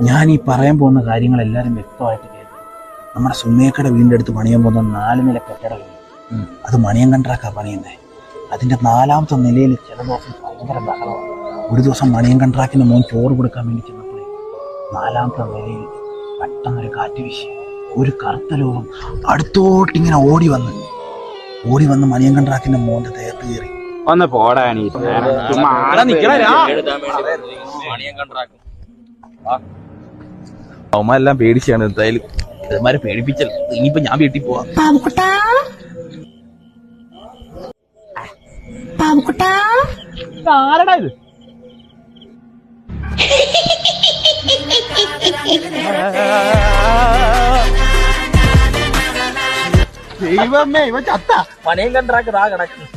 ഞാൻ ഈ പറയാൻ പോകുന്ന കാര്യങ്ങൾ എല്ലാവരും വ്യക്തമായിട്ട് കേൾക്കും. നമ്മുടെ സുമേക്കയുടെ വീടിൻ്റെ അടുത്ത് പണിയാൻ പോകുന്ന 4 നില കെട്ടിടമില്ല, അത് മണിയൻ കണ്ട്രാക്റ്റാ പണിയുന്നത്. അതിൻ്റെ 4ാമത്തെ നിലയിൽ ചില ദിവസം ഭയങ്കര ബഹളമാണ്. ഒരു ദിവസം മണിയൻ കണ്ട്രാക്റ്റിന് മോൻ ചോറ് കൊടുക്കാൻ വേണ്ടി ചെന്നപ്പോഴേ 4ാമത്തെ നിലയിൽ പെട്ടെന്നൊരു കാറ്റ് വീശി ഒരു കറുത്ത രൂപം അടുത്തോട്ടിങ്ങനെ ഓടി വന്ന് മണിയൻ കണ്ട്രാക്റ്റിന്റെ മോന്റെ ദേഹത്ത് കയറി. ഒന്ന് പോടാണി അവന്മാരെല്ലാം പേടിച്ചാണ്. എന്തായാലും ഇതന്മാരെ പേടിപ്പിച്ചല്ലോ. ഇനിയിപ്പോ ഞാൻ വീട്ടിൽ പോവാം. ആരടാ ഇത്? ദൈവമേ, ഇവ ചത്ത മണിയൻ കണ്ട്രാക്ട് കിടക്കുന്നു.